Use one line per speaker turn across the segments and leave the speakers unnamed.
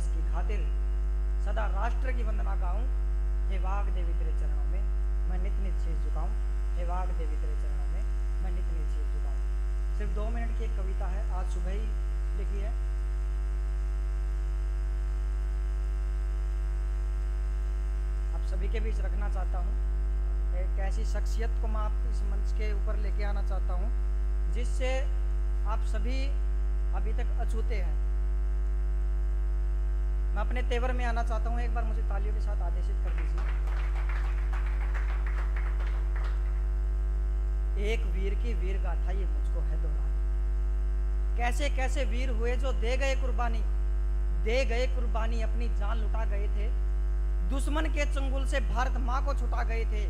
देश की खातिर सदा राष्ट्र की वंदना गाऊं। हे वाग देवी तेरे चरणों में मैं नित नित शीश झुकाऊं। हे वाग देवी तेरे चरणों में मैं नित नित शीश झुकाऊं। सिर्फ 2 मिनट की एक कविता है, आज सुबह ही लिखी है। आप सभी के बीच रखना चाहता हूँ। एक ऐसी शख्सियत को मैं आप इस मंच के ऊपर लेके आना चाहता हूँ जिससे आप सभी अभी तक अछूते हैं। मैं अपने तेवर में आना चाहता हूँ, एक बार मुझे तालियों के साथ आदेशित कर दीजिए। एक वीर की वीर गाथा ये मुझको है दोहरानी। कैसे कैसे वीर हुए जो दे गए कुर्बानी, अपनी जान लुटा गए थे। दुश्मन के चंगुल से भारत माँ को छुटा गए थे।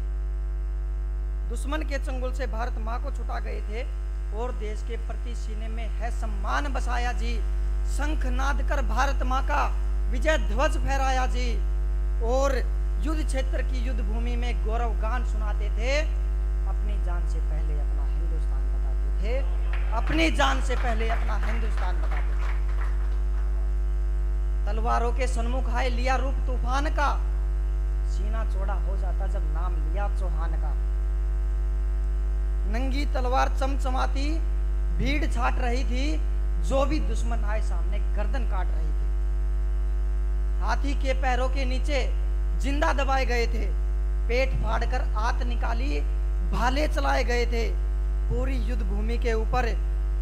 दुश्मन के चंगुल से भारत माँ को छुटा गए थे और देश के प्रति सीने में है सम्मान बसाया जी। शंख नाद कर भारत माँ का विजय ध्वज फहराया जी। और युद्ध क्षेत्र की युद्ध भूमि में गौरव गान सुनाते थे। अपनी जान से पहले अपना हिंदुस्तान बताते थे। अपनी जान से पहले अपना हिंदुस्तान बताते थे। तलवारों के सन्मुख आए लिया रूप तूफान का। सीना चौड़ा हो जाता जब नाम लिया चौहान का। नंगी तलवार चमचमाती भीड़ छाट रही थी। जो भी दुश्मन आए सामने गर्दन काट रही थी। हाथी के पैरों के नीचे जिंदा दबाए गए थे। पेट फाड़कर आत निकाली भाले चलाए गए थे। पूरी युद्ध भूमि के ऊपर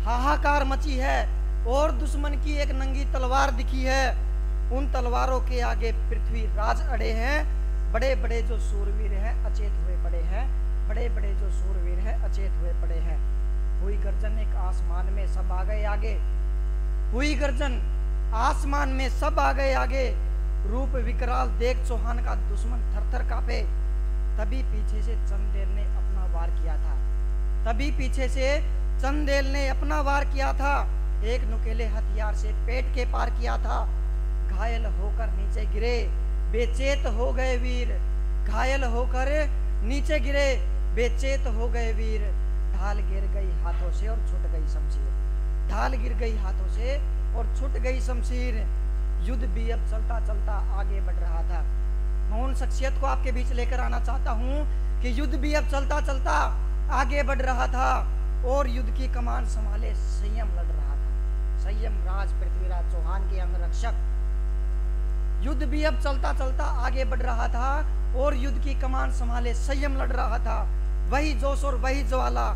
हाहाकार मची है और दुश्मन की एक नंगी तलवार दिखी है। उन तलवारों के आगे पृथ्वी राज अड़े हैं। बड़े बड़े जो सूरवीर हैं अचेत हुए पड़े हैं। बड़े बड़े जो सूरवीर हैं अचेत हुए पड़े हैं। हुई गर्जन एक आसमान में सब आ गए आगे। हुई गर्जन आसमान में सब आ गए आगे। रूप विकराल देख चौहान का दुश्मन थरथर कांपे। तभी पीछे से चंदेल ने अपना वार किया था। तभी पीछे से चंदेल ने अपना वार किया था। एक नुकेले हथियार से पेट के पार किया था। घायल होकर नीचे गिरे बेचेत हो गए वीर। घायल होकर नीचे गिरे बेचेत हो गए वीर। ढाल गिर गई हाथों से और छूट गई शमशीर। ढाल गिर गई हाथों से और छूट गई शमशीर। युद्ध भी अब चलता चलता आगे बढ़ रहा था। मैं उन शख्सियत को आपके बीच लेकर आना चाहता हूँ कि युद्ध भी अब चलता चलता आगे बढ़ रहा था और युद्ध की कमान संभाले संयम लड़ रहा था। संयम राज पृथ्वीराज चौहान के अंगरक्षक। युद्ध भी अब चलता चलता आगे बढ़ रहा था और युद्ध की कमान संभाले संयम लड़ रहा था। वही जोश और वही ज्वाला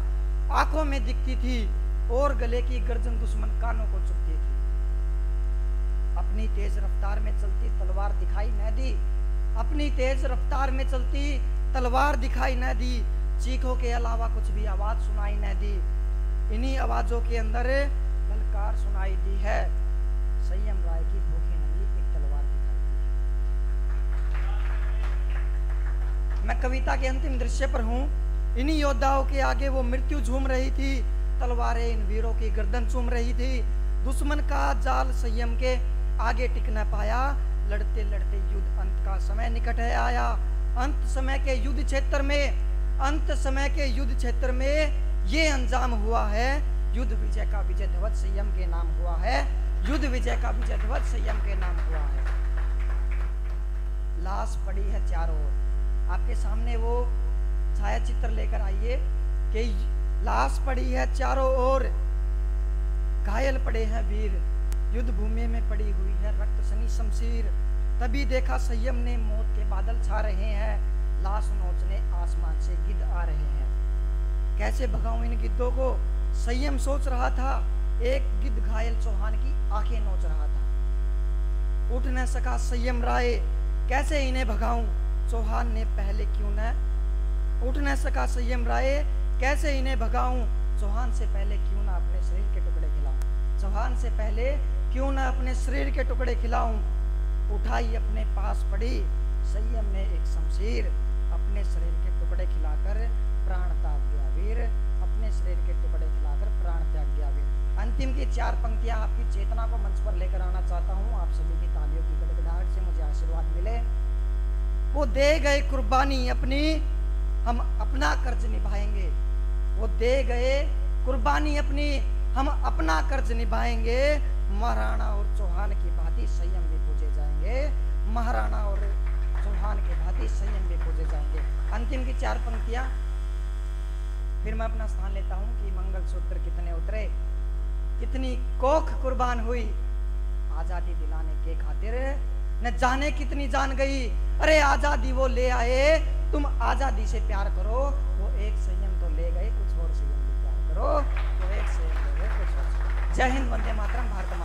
आंखों में दिखती थी और गले की गर्जन दुश्मन कानों को चुभती थी। अपनी तेज रफ्तार में चलती तलवार दिखाई न दी। अपनी तेज रफ्तार में चलती तलवार दिखाई न दी। चीखों के अलावा कुछ भी आवाज सुनाई न दी। इन्हीं आवाजों के अंदर ललकार सुनाई दी है। संयम राय की भूखी नंगी एक तलवार दिखाई दी। मैं कविता के अंतिम दृश्य पर हूँ। इन्हीं योद्धाओं के आगे वो मृत्यु झूम रही थी। तलवारें इन वीरों की गर्दन चूम रही थी। दुश्मन का जाल संयम के आगे टिक न पाया। लड़ते लड़ते युद्ध अंत का समय निकट है आया। अंत समय के युद्ध क्षेत्र में ये अंजाम हुआ है। युद्ध विजय का विजय ध्वज संयम के नाम हुआ है। युद्ध विजय का विजय ध्वज संयम के नाम हुआ है। लाश पड़ी है चारों ओर। आपके सामने वो छाया चित्र लेकर आइए कि लाश पड़ी है चारों ओर। घायल पड़े हैं वीर। युद्ध भूमि में पड़ी हुई है रक्त सनी शमशीर। तभी देखा संयम ने मौत के बादल छा रहे हैं। लाश नोचने आसमान से गिद्ध आ रहे हैं। कैसे भगाऊं इन गिद्धों को, संयम सोच रहा था। एक गिद्ध घायल चौहान की आंखें नोच रहा था। उठ न सका संयम राय, कैसे इन्हें भगाऊं। चौहान ने पहले क्यों न उठ न सका संयम राय, कैसे इन्हें भगाऊं। चौहान से पहले क्यों ना अपने शरीर के टुकड़े खिलाऊं। चौहान से पहले क्यों ना अपने शरीर के टुकड़े खिलाऊं। उठाई अपने पास पड़ी संयम ने एक शमशीर। अपने शरीर के टुकड़े खिलाकर प्राण त्याग गया वीर। अपने शरीर के टुकड़े खिलाकर प्राण त्याग गया वीर। अंतिम की 4 पंक्तियां आपकी चेतना को मंच पर लेकर आना चाहता हूं। आप सभी की तालियों की गड़गड़ाहट से मुझे आशीर्वाद मिले। वो दे गए कुर्बानी अपनी, हम अपना कर्ज निभाएंगे। वो दे गए कुर्बानी अपनी, हम अपना कर्ज निभाएंगे। महाराणा और चौहान की भांति संयम भी पूजे जाएंगे, महाराणा और चौहान की भांति संयम भी पूजे जाएंगे। अंतिम की 4 पंक्तियां, फिर मैं अपना स्थान लेता हूं कि मंगलसूत्र कितने उतरे, कितनी कोख कुर्बान हुई आजादी दिलाने के खातिर, न जाने कितनी जान गई। अरे आजादी वो ले आए, तुम आजादी से प्यार करो, वो एक संयम तो ले गए, कुछ और संयम भी प्यार करो, वो एक संयम ले गए, कुछ और। जय हिंद, वंदे मातरम, भारत